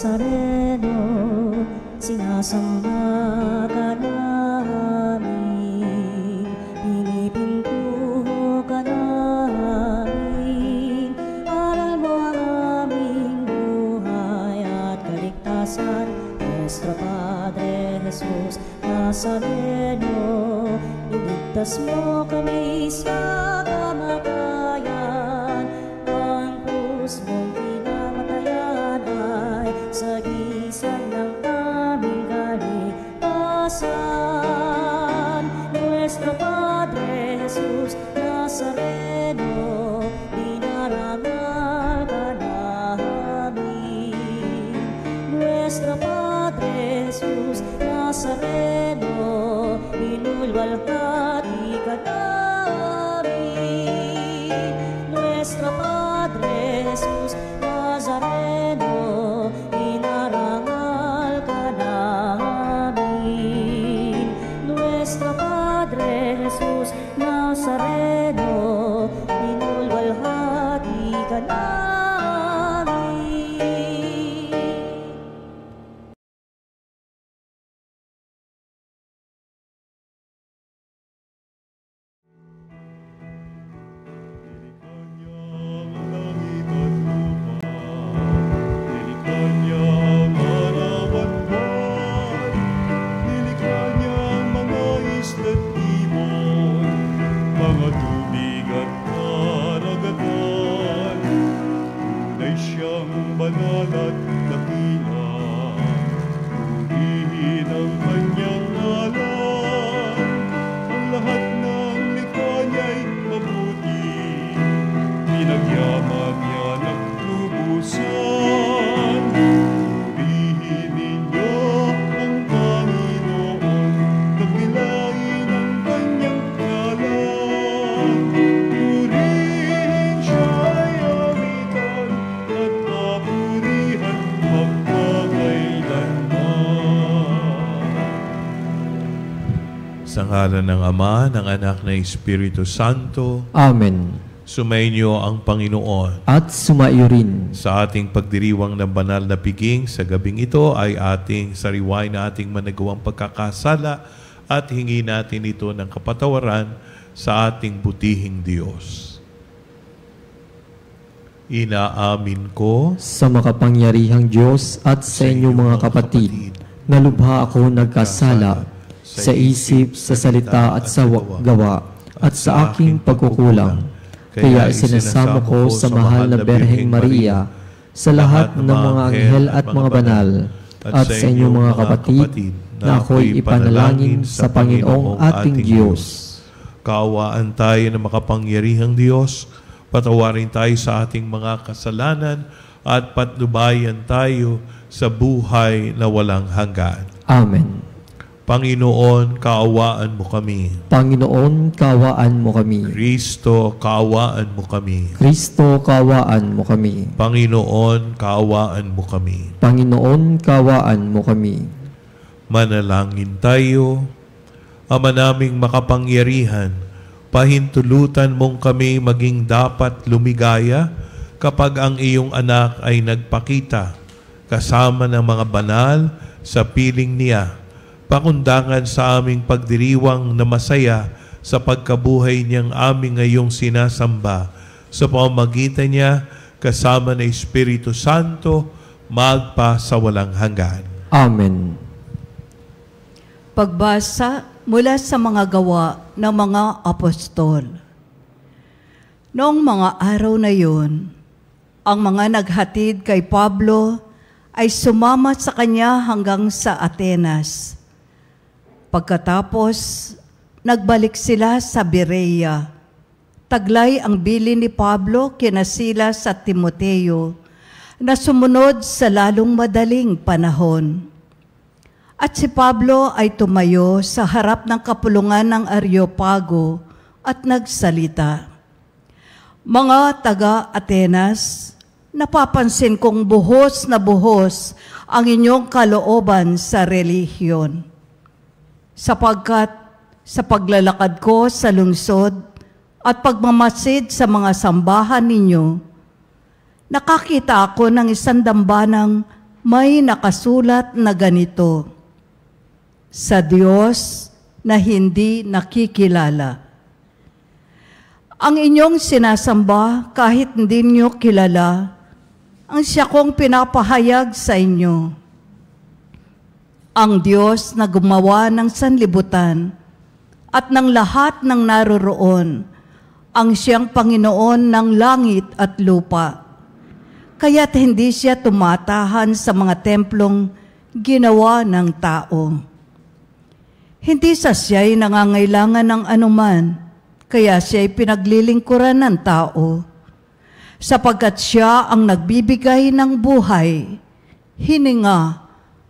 Nazareno, sinasamba ka namin, pinipinto ka namin, aral mo ang aming buhay at kaligtasan. Nuestro Padre Jesus Nazareno, iligtas mo kami sa kamatayan, ang krus mong pinamatayan ay sagisag ng aming kaligtasan. Nuestro Padre Jesus Nazareno, dinarangal ka namin. Nuestro Padre Jesus Nazareno, inulwalhati ka namin. Nuestro Padre Jesus Nazareno, inarangal ka namin. Nuestro Padre Jesus Nazareno, inulwalhati ka namin. Sa ngalan ng Ama, ng Anak, ng Espiritu Santo. Amen. Sumainyo ang Panginoon. At sumaiyo rin. Sa ating pagdiriwang ng banal na piging sa gabing ito ay ating sariway na ating managawang pagkakasala at hingi natin ito ng kapatawaran sa ating butihing Diyos. Inaamin ko sa makapangyarihang Diyos at sa inyong mga kapatid na lubha ako nagkasala sa isip, sa salita at sa gawa at sa aking pagkukulang. Kaya isinasamo ko sa mahal na Berheng Maria, sa lahat ng mga anghel at mga banal, at sa inyong mga kapatid, na ako'y ipanalangin sa Panginoong ating Diyos. Kaawaan tayo ng makapangyarihang Diyos, patawarin tayo sa ating mga kasalanan, at patnubayan tayo sa buhay na walang hanggan. Amen. Panginoon, kaawaan mo kami. Panginoon, kaawaan mo kami. Kristo, kaawaan mo kami. Kristo, kaawaan mo kami. Panginoon, kaawaan mo kami. Panginoon, kaawaan mo kami. Manalangin tayo. Ama naming makapangyarihan, pahintulutan mong kami maging dapat lumigaya kapag ang iyong anak ay nagpakita kasama ng mga banal sa piling niya. Pakundangan sa aming pagdiriwang na masaya sa pagkabuhay niyang aming ngayong sinasamba. Sa pamamagitan niya, kasama ng Espiritu Santo, magpa sa walang hanggan. Amen. Pagbasa mula sa mga gawa ng mga apostol. Noong mga araw na yun, ang mga naghatid kay Pablo ay sumama sa kanya hanggang sa Atenas. Pagkatapos, nagbalik sila sa Berea. Taglay ang bilin ni Pablo kina Silas at Timoteo na sumunod sa lalong madaling panahon. At si Pablo ay tumayo sa harap ng kapulungan ng Areopago at nagsalita. Mga taga-Atenas, napapansin kong buhos na buhos ang inyong kalooban sa relihiyon. Sapagkat sa paglalakad ko sa lungsod at pagmamasid sa mga sambahan ninyo, nakakita ako ng isang dambanang may nakasulat na ganito, sa Diyos na hindi nakikilala. Ang inyong sinasamba kahit hindi niyo kilala, ang siya kong pinapahayag sa inyo. Ang Diyos na gumawa ng sanlibutan at ng lahat ng naroroon, ang siyang Panginoon ng langit at lupa. Kaya't hindi siya tumatahan sa mga templong ginawa ng tao. Hindi sa siya'y nangangailangan ng anuman, kaya siya'y pinaglilingkuran ng tao, sapagkat siya ang nagbibigay ng buhay, hininga,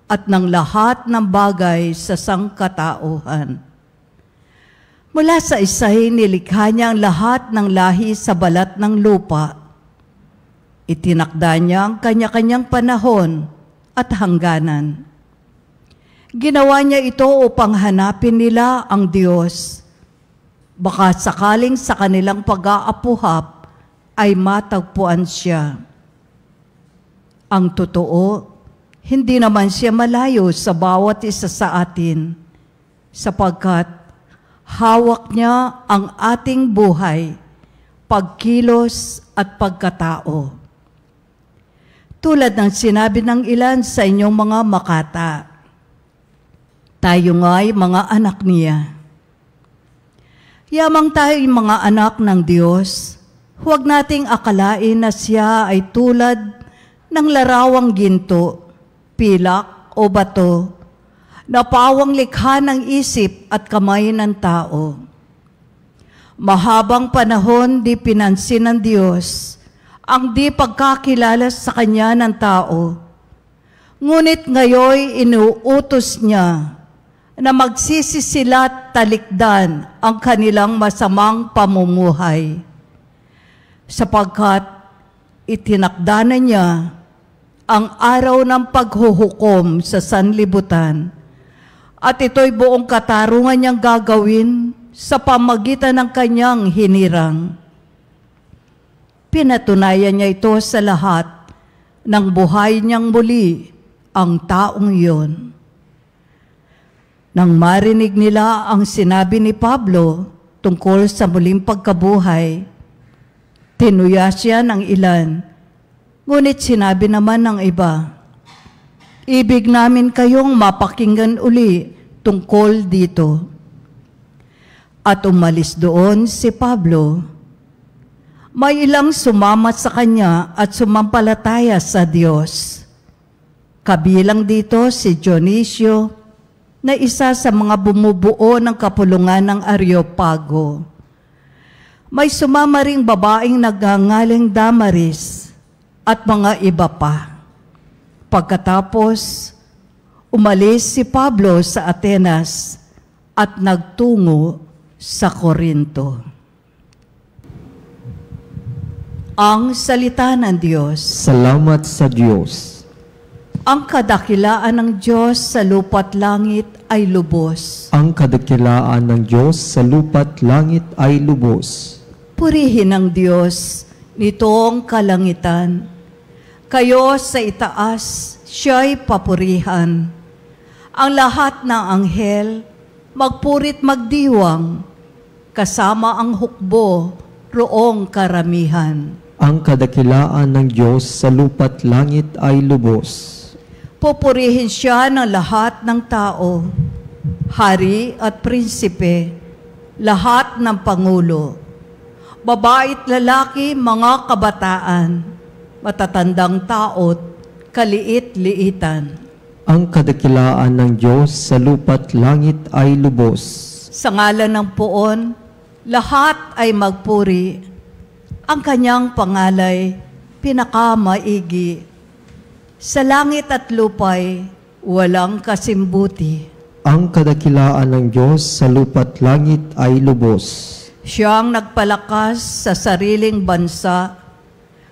at ng lahat ng bagay sa sangkatauhan. Mula sa isa'y nilikha niya ang lahat ng lahi sa balat ng lupa. Itinakda niya ang kanya-kanyang panahon at hangganan. Ginawa niya ito upang hanapin nila ang Diyos. Baka sakaling sa kanilang pag-aapuhap ay matagpuan siya. Ang totoo, hindi naman siya malayo sa bawat isa sa atin, sapagkat hawak niya ang ating buhay, pagkilos at pagkatao. Tulad ng sinabi ng ilan sa inyong mga makata, tayo nga'y mga anak niya. Yamang tayo'y mga anak ng Diyos, huwag nating akalain na siya ay tulad ng larawang ginto, pilak o bato, na pawang likha ng isip at kamay ng tao. Mahabang panahon di pinansin ng Diyos ang di pagkakilala sa Kanya ng tao. Ngunit ngayoy inuutos niya na magsisisilat talikdan ang kanilang masamang pamumuhay, sapagkat itinakda na niya ang araw ng paghuhukom sa sanlibutan, at ito'y buong katarungan niyang gagawin sa pamagitan ng kanyang hinirang. Pinatunayan niya ito sa lahat ng buhay niyang muli ang taong iyon. Nang marinig nila ang sinabi ni Pablo tungkol sa muling pagkabuhay, tinuya siya ng ilan, ngunit sinabi naman ng iba, ibig namin kayong mapakinggan uli tungkol dito. At umalis doon si Pablo. May ilang sumamat sa kanya at sumampalataya sa Diyos. Kabilang dito si Dionisio, na isa sa mga bumubuo ng kapulungan ng Areopago. May sumama ring babaeng nagngangaling Damaris at mga iba pa. Pagkatapos, umalis si Pablo sa Atenas at nagtungo sa Corinto. Ang salita ng Diyos. Salamat sa Diyos. Ang kadakilaan ng Diyos sa lupa't langit ay lubos. Ang kadakilaan ng Diyos sa lupa't langit ay lubos. Purihin ang Diyos nitong kalangitan. Kayo sa itaas, siya'y papurihan. Ang lahat ng anghel, magpurit magdiwang, kasama ang hukbo, roong karamihan. Ang kadakilaan ng Diyos sa lupa't langit ay lubos. Pupurihin siya ng lahat ng tao, hari at prinsipe, lahat ng pangulo, babae't lalaki, mga kabataan, matatandang tao't kaliit-liitan. Ang kadakilaan ng Diyos sa lupa't langit ay lubos. Sa ngalan ng Poon, lahat ay magpuri. Ang kanyang pangalay, pinakamaigi. Sa langit at lupay, walang kasimbuti. Ang kadakilaan ng Diyos sa lupa't langit ay lubos. Siyang nagpalakas sa sariling bansa,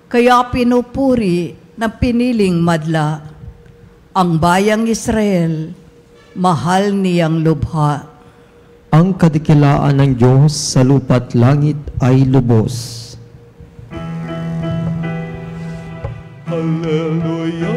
kaya pinupuri ng piniling madla. Ang bayang Israel, mahal niyang lubha. Ang kadakilaan ng Diyos sa lupa't langit ay lubos. Hallelujah,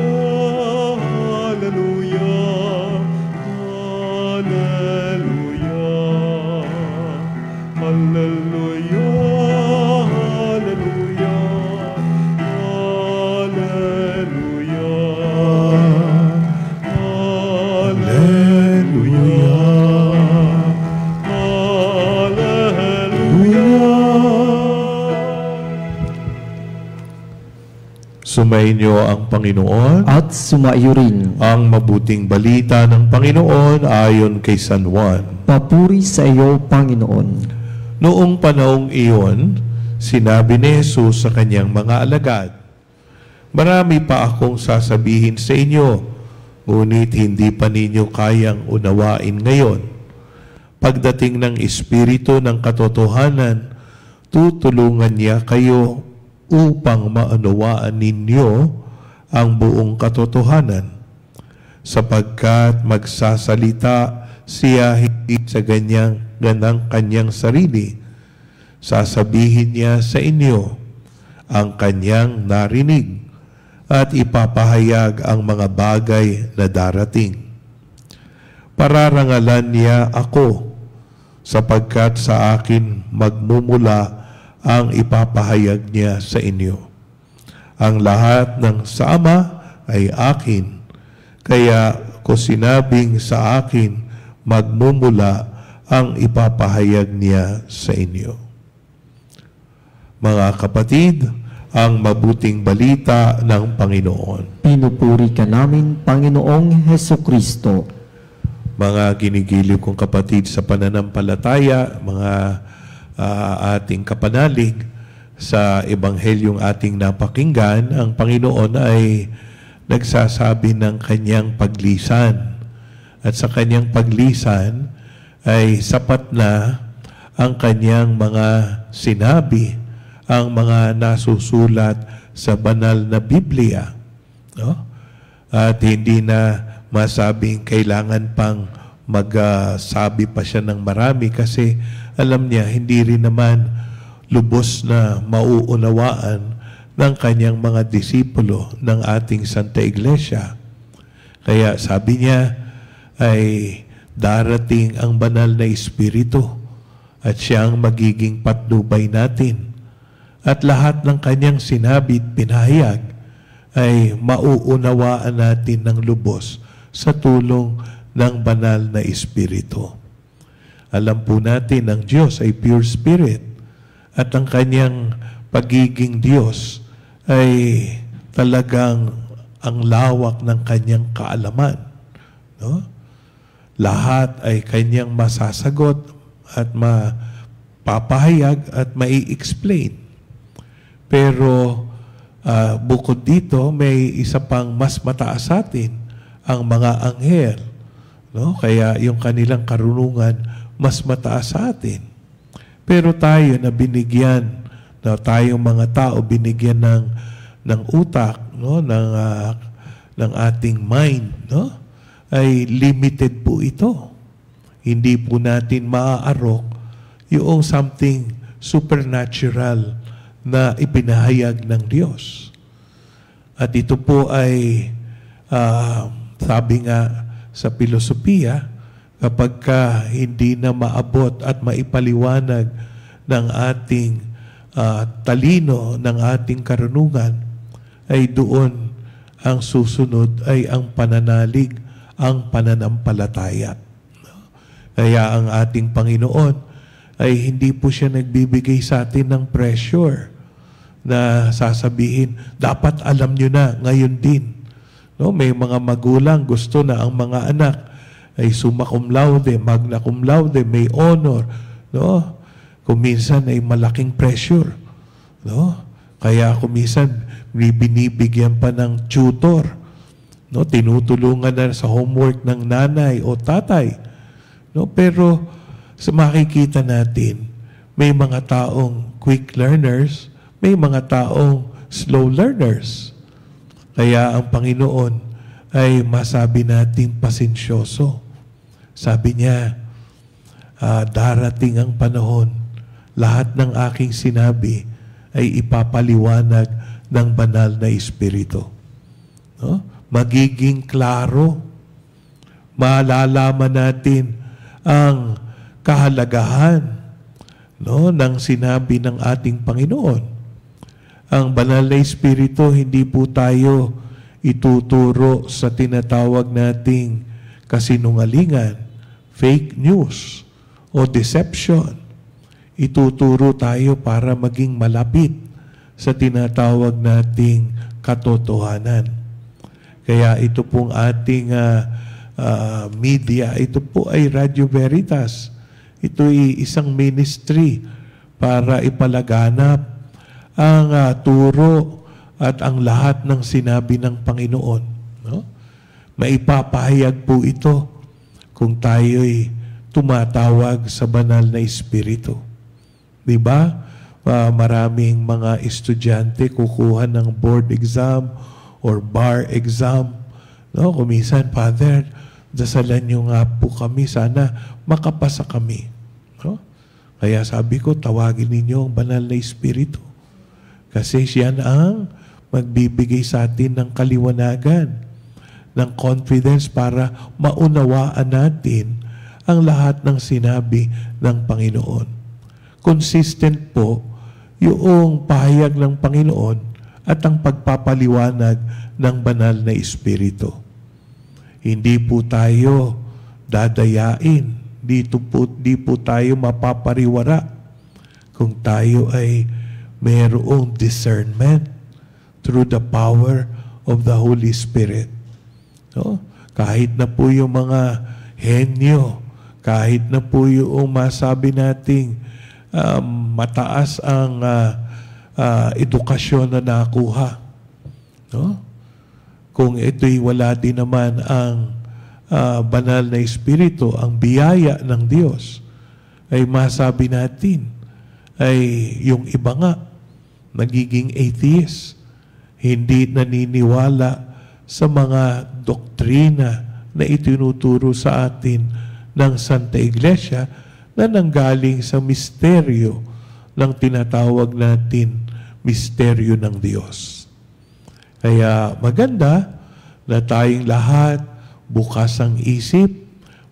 Sumainyo ang Panginoon. At sumaiyo rin. Ang mabuting balita ng Panginoon ayon kay San Juan. Papuri sa iyo, Panginoon. Noong panahong iyon, sinabi ni Jesus sa kanyang mga alagad, "Marami pa akong sasabihin sa inyo, ngunit hindi pa ninyo kayang unawain ngayon. Pagdating ng Espiritu ng katotohanan, tutulungan niya kayo upang maunawaan ninyo ang buong katotohanan, sapagkat magsasalita siya hindi sa kanyang sarili. Sasabihin niya sa inyo ang kanyang narinig at ipapahayag ang mga bagay na darating. Pararangalan niya ako, sapagkat sa akin magmumula ang ipapahayag niya sa inyo. Ang lahat ng sa Ama ay akin, kaya ko sinabing sa akin magmumula ang ipapahayag niya sa inyo." Mga kapatid, ang mabuting balita ng Panginoon. Pinupuri ka namin, Panginoong Hesukristo. Mga ginigiliw kong kapatid sa pananampalataya, mga ating kapanalig sa Ebanghelyong ating napakinggan, ang Panginoon ay nagsasabi ng kanyang paglisan. At sa kanyang paglisan ay sapat na ang kanyang mga sinabi, ang mga nasusulat sa banal na Biblia. No? At hindi na masabing kailangan pang magsabi pa siya ng marami kasi alam niya hindi rin naman lubos na mauunawaan ng kanyang mga disipulo ng ating Santa Iglesia. Kaya sabi niya ay darating ang banal na Espiritu at siya ang magiging patnubay natin. At lahat ng kanyang sinabi at pinahayag ay mauunawaan natin ng lubos sa tulong ng banal na Espiritu. Alam po natin ang Diyos ay pure spirit at ang kanyang pagiging Diyos ay talagang ang lawak ng kanyang kaalaman. No? Lahat ay kanyang masasagot at mapapahayag at mai-explain. Pero bukod dito, may isa pang mas mataas sa atin, ang mga anghel. No? Kaya yung kanilang karunungan mas mataas sa atin. Pero tayo na binigyan, na tayong mga tao binigyan ng utak, no? ng ating mind, no? ay limited po ito. Hindi po natin maaarok yung something supernatural na ipinahayag ng Diyos. At ito po ay sabi nga sa filosofiya, kapag hindi na maabot at maipaliwanag ng ating talino, ng ating karunungan, ay doon ang susunod ay ang pananalig, ang pananampalataya. Kaya ang ating Panginoon ay hindi po siya nagbibigay sa atin ng pressure na sasabihin, dapat alam nyo na ngayon din. No, may mga magulang gusto na ang mga anak ay summa cum laude, magna cum laude, may honor, no? Kuminsan ay malaking pressure, no? Kaya kuminsan binibigyan pa ng tutor, no? Tinutulungan na sa homework ng nanay o tatay, no? Pero sa makikita natin, may mga taong quick learners, may mga taong slow learners. Kaya ang Panginoon ay masabi nating pasensyoso. Sabi niya, darating ang panahon, lahat ng aking sinabi ay ipapaliwanag ng banal na Espiritu. No? Magiging klaro. Malalaman natin ang kahalagahan, no, ng sinabi ng ating Panginoon. Ang banal na Espiritu, hindi po tayo ituturo sa tinatawag nating kasinungalingan, fake news, o deception. Ituturo tayo para maging malapit sa tinatawag nating katotohanan. Kaya ito pong ating media, ito po ay Radio Veritas. Ito ay isang ministry para ipalaganap ang turo at ang lahat ng sinabi ng Panginoon. No? Maipapahayag po ito kung tayo'y tumatawag sa banal na Espiritu. Diba? Maraming mga estudyante kukuha ng board exam or bar exam. No? Kumisan, Father, dasalan niyo nga po kami, sana makapasa kami. No? Kaya sabi ko, tawagin ninyo ang banal na Espiritu. Kasi siya ang magbibigay sa atin ng kaliwanagan, ng confidence para maunawaan natin ang lahat ng sinabi ng Panginoon. Consistent po yung pahayag ng Panginoon at ang pagpapaliwanag ng banal na Espiritu. Hindi po tayo dadayain. Di po tayo mapapariwara kung tayo ay mayroong discernment through the power of the Holy Spirit. No? Kahit na po yung mga henyo, kahit na po yung masabi nating mataas ang edukasyon na nakuha. No? Kung ito'y wala din naman ang banal na Espiritu, ang biyaya ng Diyos, ay masabi natin, ay yung iba nga, nagiging atheist, hindi naniniwala sa mga doktrina na itinuturo sa atin ng Santa Iglesia na nanggaling sa misteryo ng tinatawag natin misteryo ng Diyos. Kaya maganda na tayong lahat bukas ang isip,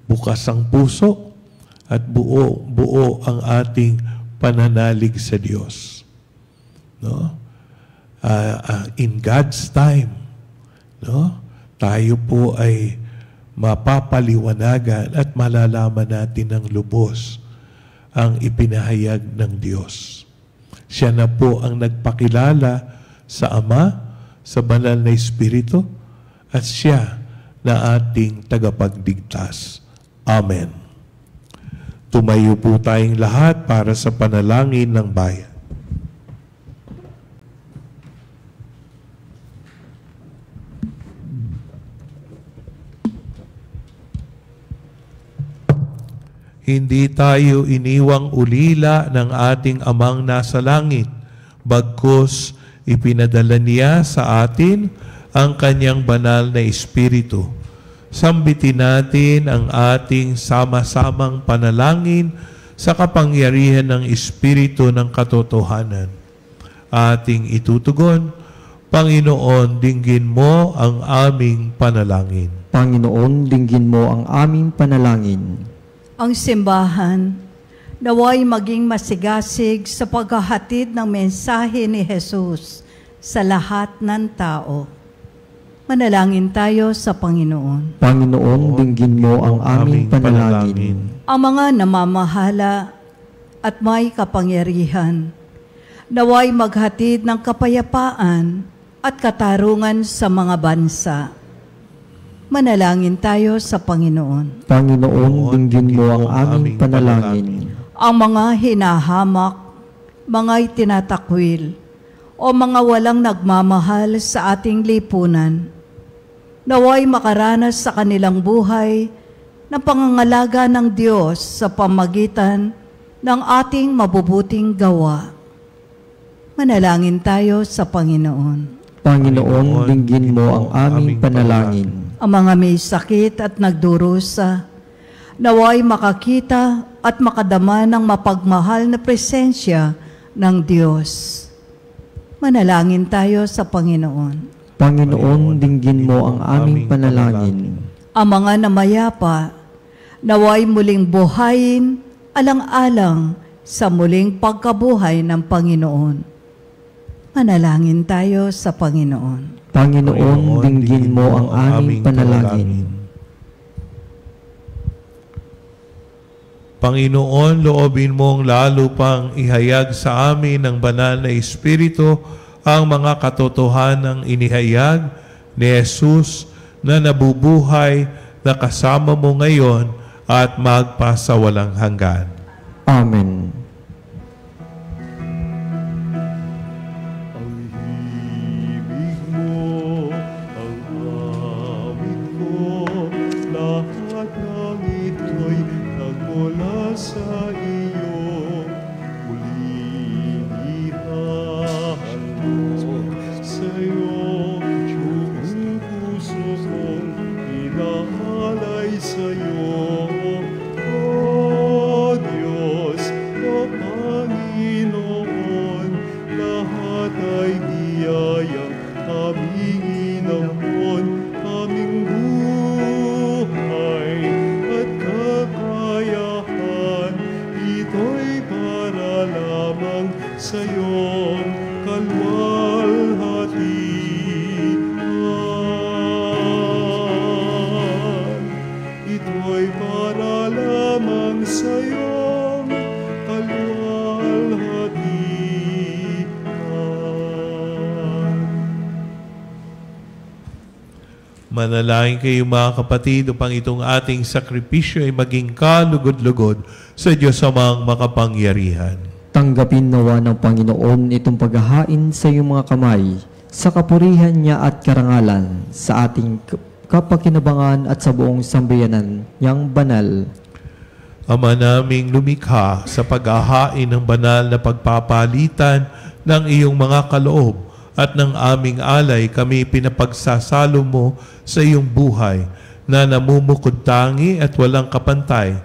bukas ang puso, at buo ang ating pananalig sa Diyos. No? In God's time, no? Tayo po ay mapapaliwanagan at malalaman natin ng lubos ang ipinahayag ng Diyos. Siya na po ang nagpakilala sa Ama, sa banal na Espiritu, at siya na ating tagapagligtas. Amen. Tumayo po tayong lahat para sa panalangin ng bayan. Hindi tayo iniwang ulila ng ating Amang nasa langit, bagkus ipinadala niya sa atin ang kanyang banal na Espiritu. Sambitin natin ang ating sama-samang panalangin sa kapangyarihan ng Espiritu ng katotohanan. Ating itutugon, Panginoon, dinggin mo ang aming panalangin. Panginoon, dinggin mo ang aming panalangin. Ang simbahan naway maging masigasig sa paghahatid ng mensahe ni Jesus sa lahat ng tao. Manalangin tayo sa Panginoon. Panginoon, dinggin mo ang aming panalangin. Ang mga namamahala at may kapangyarihan naway maghatid ng kapayapaan at katarungan sa mga bansa. Manalangin tayo sa Panginoon. Panginoon, dinggin mo ang aming panalangin. Ang mga hinahamak, mga itinatakwil, o mga walang nagmamahal sa ating lipunan, naway makaranas sa kanilang buhay ng pangangalaga ng Diyos sa pamagitan ng ating mabubuting gawa. Manalangin tayo sa Panginoon. Panginoon, dinggin mo ang aming panalangin. Ang mga may sakit at nagdurusa, naway makakita at makadama ng mapagmahal na presensya ng Diyos. Manalangin tayo sa Panginoon. Panginoon, dinggin mo ang aming panalangin. Ang mga namayapa, naway muling buhayin alang-alang sa muling pagkabuhay ng Panginoon. Manalangin tayo sa Panginoon. Panginoon, dinggin mo ang aming panalangin. Panginoon, loobin mong lalo pang ihayag sa amin ng banal na Espiritu ang mga katotohanang inihayag ni Jesus na nabubuhay na kasama mo ngayon at magpasawalang hanggan. Amen. Ang himig mo, ang awit ko, lahat ng ito'y nagmula sa iyo. Muling ihahandog sa iyo, yung puso kong inaalay sa iyo. O Diyos, o Panginoon, lahat ay biyayang aming inampon, aming buhay at kakayahan. Ito'y para lamang sa iyong kalwalhatian. Ito'y para lamang sa iyong kalwalhatian. Manalangin kayo mga kapatid upang itong ating sakripisyo ay maging kalugod-lugod sa Diyos amang makapangyarihan. Tanggapin nawa ng Panginoon itong paghahain sa iyong mga kamay, sa kapurihan niya at karangalan, sa ating kapakinabangan at sa buong sambayanan niyang banal. Ama naming lumikha, sa paghahain ng banal na pagpapalitan ng iyong mga kaloob at ng aming alay, kami pinapagsasalo mo sa iyong buhay na namumukod tangi at walang kapantay.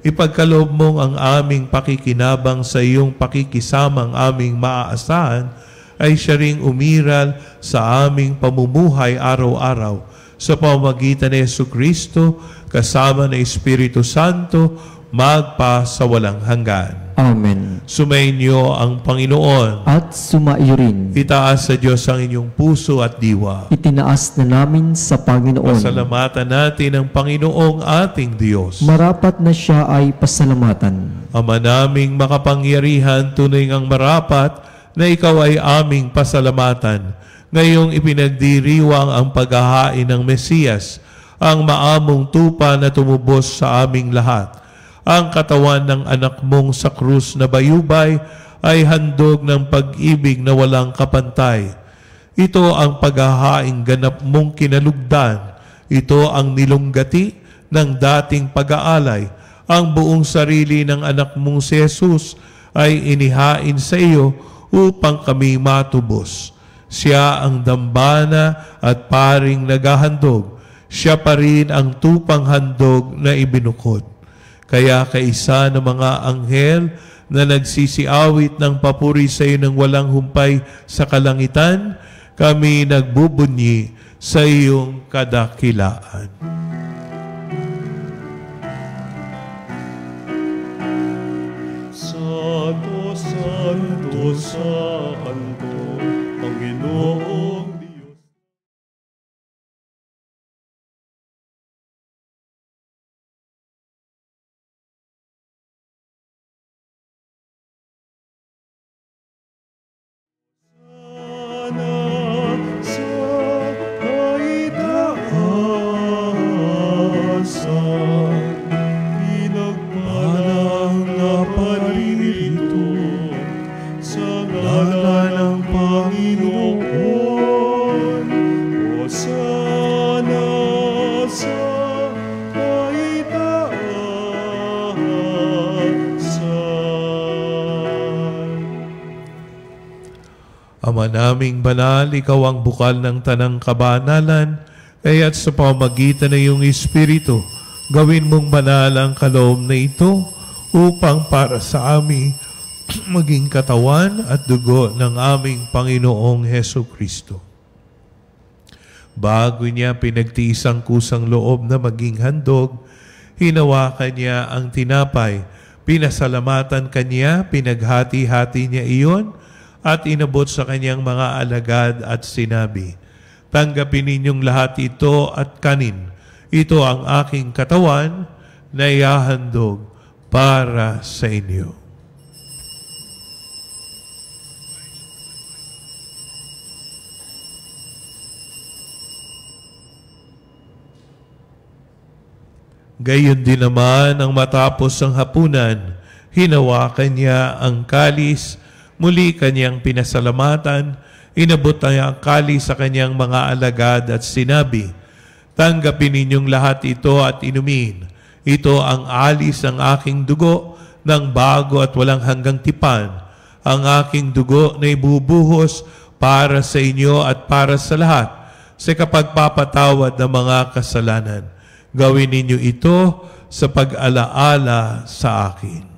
Ipagkaloob mong ang aming pakikinabang sa iyong pakikisamang aming maaasahan ay siya ring umiral sa aming pamumuhay araw-araw sa pamamagitan ni Jesucristo kasama ng Espiritu Santo magpa sa walang hanggan. Amen. Sumainyo ang Panginoon. At sumaiyo rin. Itaas sa Diyos ang inyong puso at diwa. Itinaas na namin sa Panginoon. Pasalamatan natin ang Panginoong ating Diyos. Marapat na siya ay pasalamatan. Ama naming makapangyarihan, tunay ngang marapat na ikaw ay aming pasalamatan. Ngayong ipinagdiriwang ang paghahain ng Mesiyas, ang maamong tupa na tumubos sa aming lahat. Ang katawan ng anak mong sa krus na bayubay ay handog ng pag-ibig na walang kapantay. Ito ang paghahaing ganap mong kinalugdan. Ito ang nilunggati ng dating pag-aalay. Ang buong sarili ng anak mong si Jesus ay inihain sa iyo upang kami matubos. Siya ang dambana at paring naghahandog. Siya pa rin ang tupang handog na ibinukod. Kaya kaisa ng mga anghel na nagsisiawit ng papuri sa iyo ng walang humpay sa kalangitan, kami nagbubunyi sa iyong kadakilaan. Santo, Santo, Santo, Panginoong Diyos. Ama naming banal, ikaw ang bukal ng tanang kabanalan, kaya't sa pamamagitan ng iyong Espiritu, gawin mong banal ang kaloob na ito upang para sa amin maging katawan at dugo ng aming Panginoong Hesukristo. Bago niya pinagtiis ang kusang loob na maging handog, hinawakan niya ang tinapay, pinasalamatan kanya, pinaghati-hati niya iyon, at inabot sa kanyang mga alagad at sinabi, "Tanggapin ninyong lahat ito at kanin. Ito ang aking katawan na ihahandog para sa inyo." Gayon din naman ang matapos ang hapunan, hinawakan niya ang kalis, muli kanyang pinasalamatan, inabot niya ang kalis sa kanyang mga alagad at sinabi, "Tanggapin ninyong lahat ito at inumin. Ito ang alis ng aking dugo ng bago at walang hanggang tipan. Ang aking dugo na ibubuhos para sa inyo at para sa lahat sa kapagpapatawad ng mga kasalanan. Gawin ninyo ito sa pag-alaala sa akin."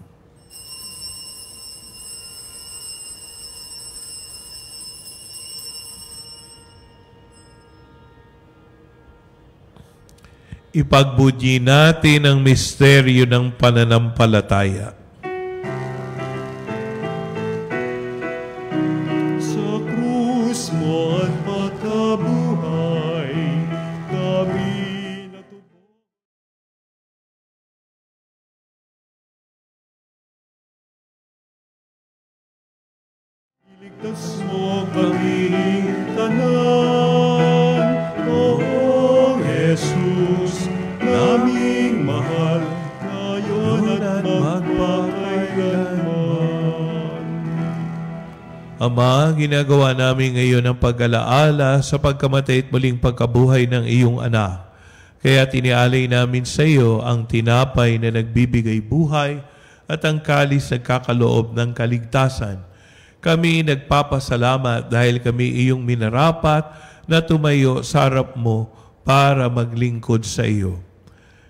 Ipagbudyi natin ang misteryo ng pananampalataya. Sa krus mo at pagkabuhay, kami natupok. Iligtas mo kaming tanan, Poong Jesus, naming mahal, ngayon at magpakailanman. Ama, ginagawa namin ngayon ang pag-alaala sa pagkamatay at muling pagkabuhay ng iyong anak. Kaya tinialay namin sa iyo ang tinapay na nagbibigay buhay at ang kalis na nagkakaloob ng kaligtasan. Kami nagpapasalamat dahil kami iyong minarapat na tumayo sa harap mo para maglingkod sa iyo.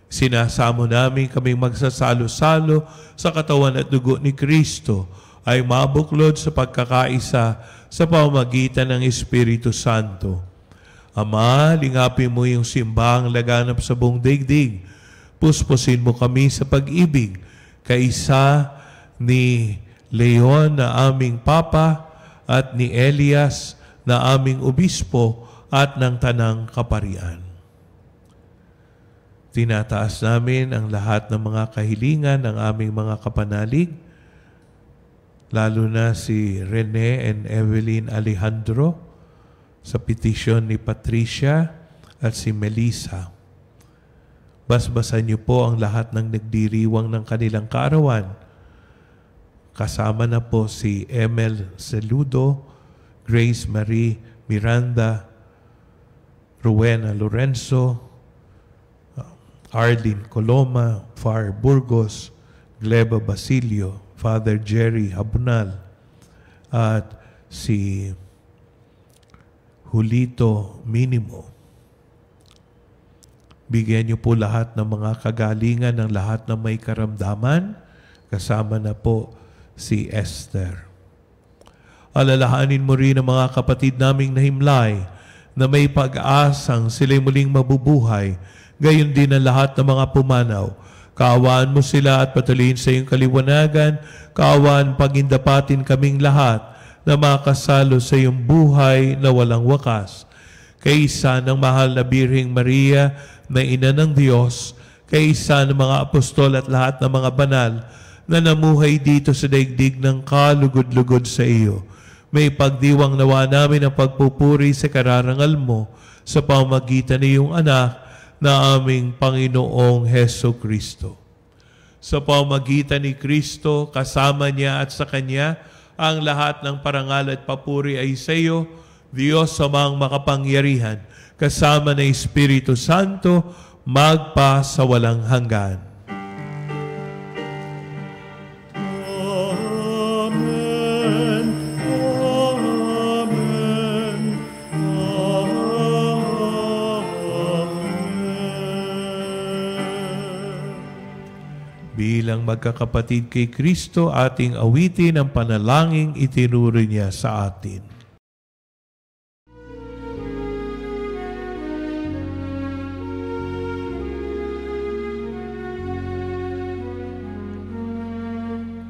Sinasamo namin kaming magsasalo-salo sa katawan at dugo ni Kristo ay mabuklod sa pagkakaisa sa pamamagitan ng Espiritu Santo. Ama, lingapin mo yung simbahang laganap sa buong daigdig. Puspusin mo kami sa pag-ibig, kaisa ni Leon na aming Papa at ni Elias na aming Obispo at ng Tanang Kaparian. Tinataas namin ang lahat ng mga kahilingan ng aming mga kapanalig, lalo na si Rene and Evelyn Alejandro, sa petisyon ni Patricia at si Melissa. Basbasan niyo po ang lahat ng nagdiriwang ng kanilang kaarawan. Kasama na po si Emel Celudo, Grace Marie Miranda, Rowena Lorenzo, Arlene Coloma, Far Burgos, Gleba Basilio, Father Jerry Habunal, at si Julito Minimo. Bigyan niyo po lahat ng mga kagalingan ng lahat ng may karamdaman, kasama na po si Esther. Alalahanin mo rin ang mga kapatid naming nahimlay na may pag-asang sila'y muling mabubuhay, gayon din ang lahat ng mga pumanaw. Kaawaan mo sila at patuloyin sa iyong kaliwanagan. Kaawaan pagindapatin kaming lahat na makasalo sa iyong buhay na walang wakas. Kaisa ng mahal na Birheng Maria na Ina ng Diyos, kaisa ng mga apostol at lahat ng mga banal na namuhay dito sa daigdig ng kalugod-lugod sa iyo. May pagdiwang nawa namin ang pagpupuri sa kararangal mo sa pamamagitan ng iyong anak na aming Panginoong Heso Kristo. Sa pamamagitan ni Kristo, kasama niya at sa Kanya, ang lahat ng parangal at papuri ay sa iyo, Diyos amang makapangyarihan, kasama ng Espiritu Santo, magpa sa walang hanggan. Bilang magkakapatid kay Kristo, ating awitin ang panalangin itinuro niya sa atin.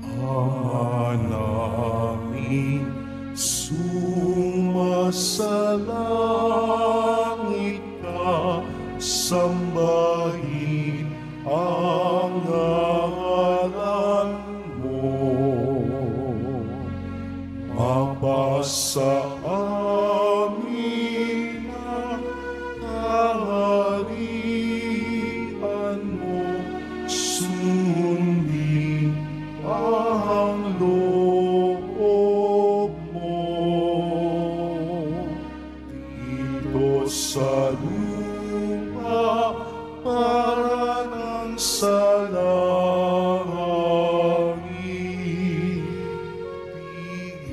Ama namin, sumasalangit ka, sambahin ang ngalan mo. Mapasa sa langit.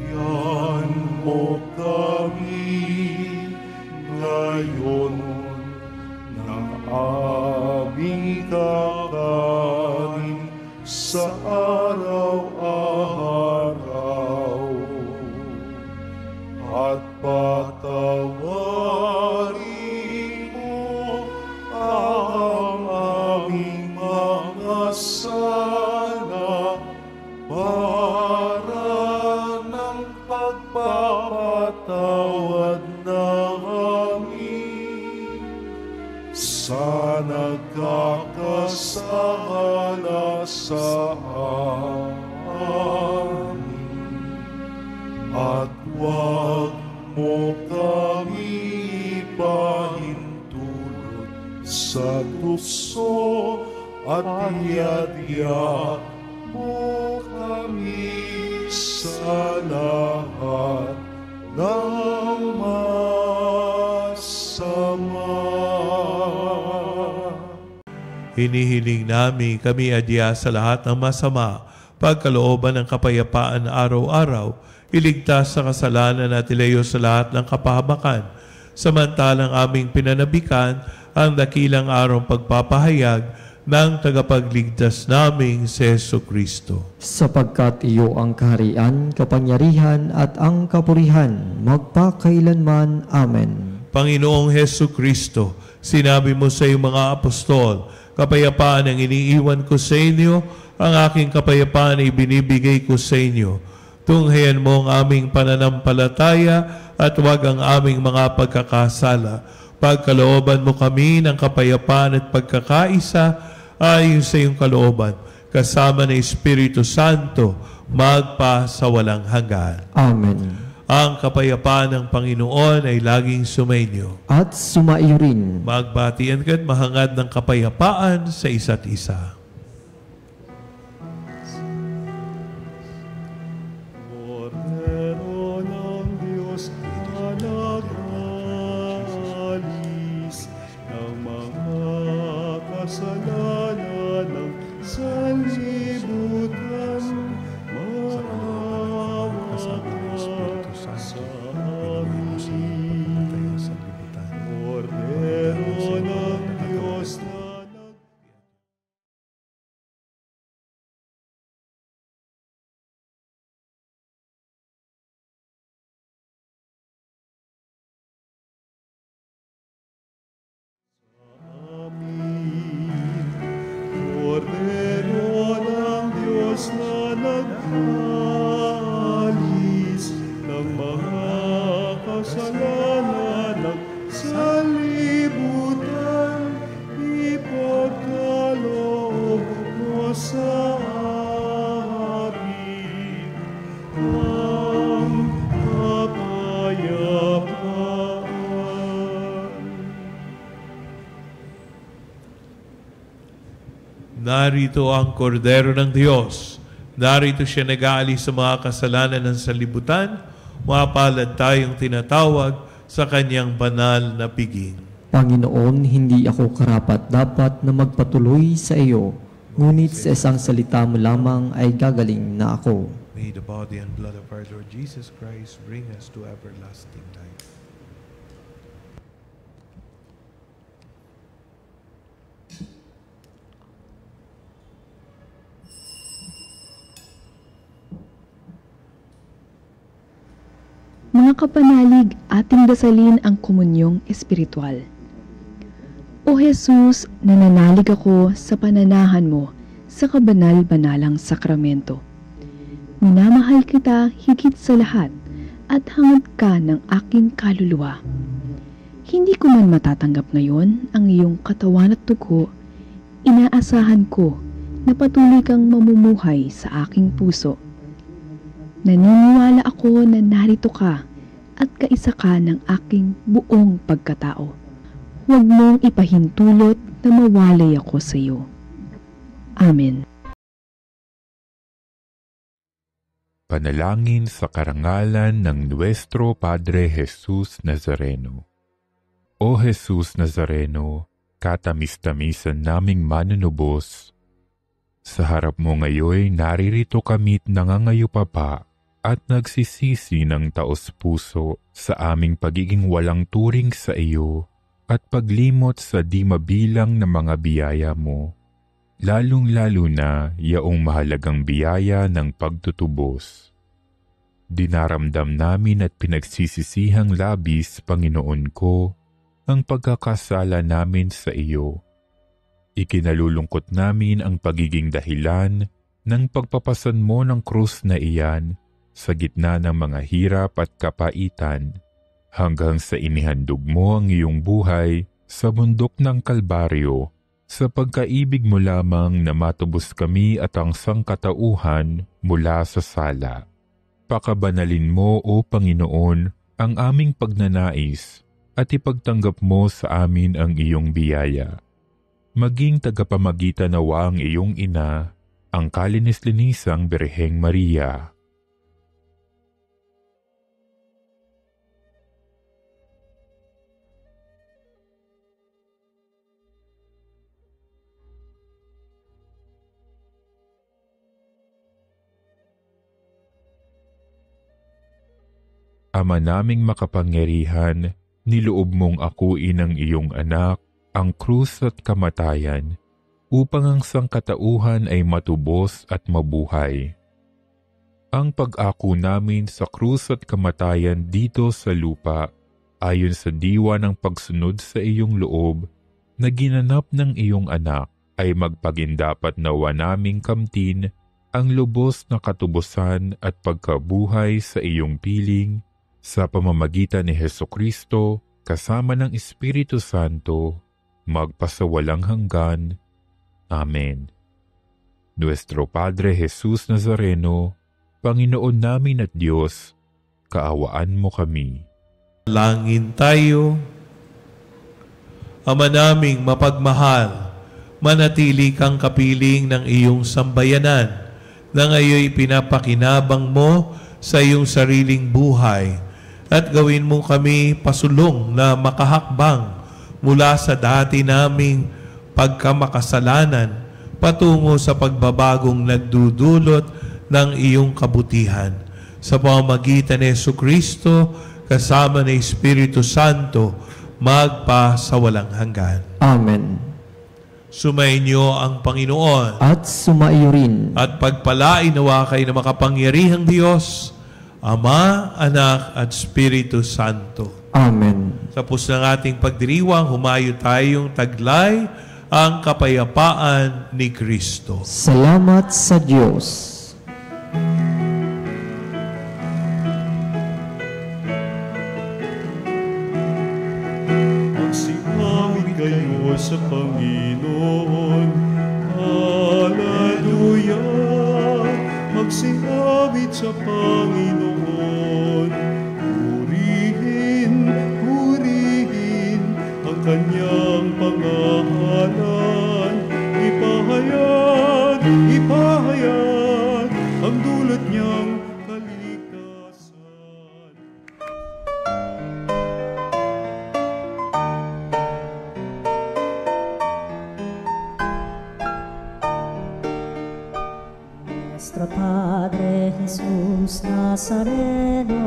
Bigyan mo kami ngayon ng aming kakanin sa araw-araw, at patawarin mo ang aming mga sala para ng pagpapatawad namin sa nagkakasala sa amin. At huwag mo kami ipahintulot sa tukso, at iadya mo kami sa lahat ng masama. Hinihiling namin kami adya sa lahat ng masama, pagkalooban ng kapayapaan araw-araw, iligtas sa kasalanan at ilayo sa lahat ng kapahamakan, samantalang aming pinanabikan ang dakilang arong pagpapahayag ng tagapagligtas naming si Jesucristo. Sapagkat iyo ang kaharian, kapangyarihan at ang kapurihan, magpakailanman. Amen. Panginoong Jesucristo, sinabi mo sa iyong mga apostol, kapayapaan ang iniiwan ko sa inyo, ang aking kapayapaan ay binibigay ko sa inyo. Tunghayan mo ang aming pananampalataya at huwag ang aming mga pagkakasala. Pagkalooban mo kami ng kapayapaan at pagkakaisa ayon sa iyong kalooban, kasama ng Espiritu Santo, magpa sa walang hanggan. Amen. Ang kapayapaan ng Panginoon ay laging sumainyo. At sumaiyo rin. Magbatian ka't mahangad ng kapayapaan sa isa't isa. Cordero ng Diyos na nag-alis ng mga kasalanan ng sanlibutan, maawa ka sa amin. Cordero ng Diyos na Cordero ng Diyos na nag-alis ng mga kasalanan ng sanlibutan, ipagkaloob mo sa amin ang kapayapaan. Narito ang Kordero ng Diyos. Narito siya nag-aalis sa mga kasalanan ng sanlibutan. Mapalad tayong tinatawag sa kanyang banal na piging. Panginoon, hindi ako karapat-dapat na magpatuloy sa iyo, ngunit sa isang salita mo lamang ay gagaling na ako. May the body and blood of our Lord Jesus Christ bring us to everlasting life. Mga kapanalig, ating dasalin ang komunyong espiritual. O Jesus, nananalig ako sa pananahan mo sa kabanal-banalang sakramento. Minamahal kita higit sa lahat at hangad ka ng aking kaluluwa. Hindi ko man matatanggap ngayon ang iyong katawan at dugo, inaasahan ko na patuloy kang mamumuhay sa aking puso. Naniniwala ako na narito ka at kaisa ka ng aking buong pagkatao. Huwag mong ipahintulot na mawalay ako sa iyo. Amen. Panalangin sa karangalan ng Nuestro Padre Jesus Nazareno. O Jesus Nazareno, katamis-tamisan naming manunubos. Sa harap mo ngayoy naririto kami't nangangayupapa at nagsisisi ng taos-puso sa aming pagiging walang turing sa iyo at paglimot sa di mabilang na mga biyaya mo, lalong-lalo na yaong mahalagang biyaya ng pagtutubos. Dinaramdam namin at pinagsisisihang labis, Panginoon ko, ang pagkakasala namin sa iyo. Ikinalulungkot namin ang pagiging dahilan ng pagpapasan mo ng krus na iyan sa gitna ng mga hirap at kapaitan, hanggang sa inihandog mo ang iyong buhay sa bundok ng Kalbaryo, sa pagkaibig mo lamang na matubos kami at ang sangkatauhan mula sa sala. Pakabanalin mo, O Panginoon, ang aming pagnanais at ipagtanggap mo sa amin ang iyong biyaya. Maging tagapamagitan nawa ang iyong ina, ang kalinis-linisang Birheng Maria. Ama naming makapangyarihan, niloob mong akuin ang iyong anak, ang krus at kamatayan, upang ang sangkatauhan ay matubos at mabuhay. Ang pag-ako namin sa krus at kamatayan dito sa lupa, ayon sa diwa ng pagsunod sa iyong loob, na ginanap ng iyong anak, ay magpagindapat nawa naming kamtin ang lubos na katubusan at pagkabuhay sa iyong piling, sa pamamagitan ni Hesukristo, kasama ng Espiritu Santo, magpasawalang hanggan. Amen. Nuestro Padre Jesus Nazareno, Panginoon namin at Diyos, kaawaan mo kami. Langin tayo. Ama naming mapagmahal, manatili kang kapiling ng iyong sambayanan na ngayoy pinapakinabang mo sa iyong sariling buhay, at gawin mo kami pasulong na makahakbang mula sa dati naming pagkamakasalanan patungo sa pagbabagong nagdudulot ng iyong kabutihan. Sa pamamagitan ni Jesucristo, kasama ng Espiritu Santo, magpa sa walang hanggan. Amen. Sumainyo ang Panginoon. At sumaiyo rin. At pagpalain nawa kayo na makapangyarihang Diyos, Ama, Anak, at Espiritu Santo. Amen. Tapos ng ating pagdiriwang, humayo tayong taglay ang kapayapaan ni Kristo. Salamat sa Diyos. Magsiawit kayo sa Panginoon. Hallelujah! Magsiawit sa Panginoon. Purihin ang kanyang pangalan. Ipahayag ang dulot niyang kaligtasan. Nuestro Padre Jesus Nazareno,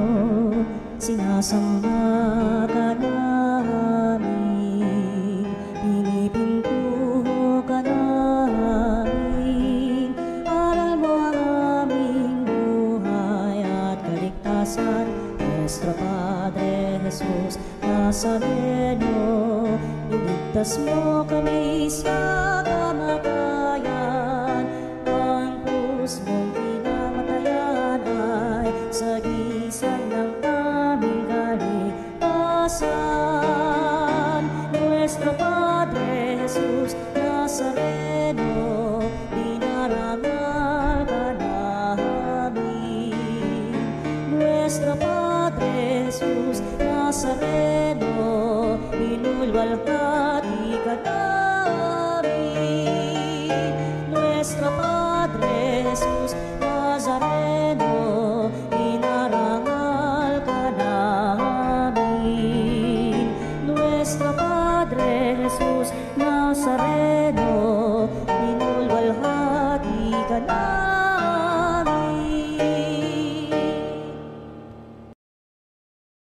sinasamba ka namin, pinipintuho ka namin, aral mo ang aming buhay at kaligtasan. Nuestro Padre Jesus Nazareno, iligtas mo kami sa kamatayan, ang krus mong pinamatayan ay sagisag ng aming kaligtasan. Nuestro Padre Jesus Nazareno, dinarangal ka namin. Nuestro Padre Jesus Nazareno, inulwalhati ka namin. Nuestro Padre Jesus Nazareno, inarangal ka namin. Nuestro Padre Jesus banal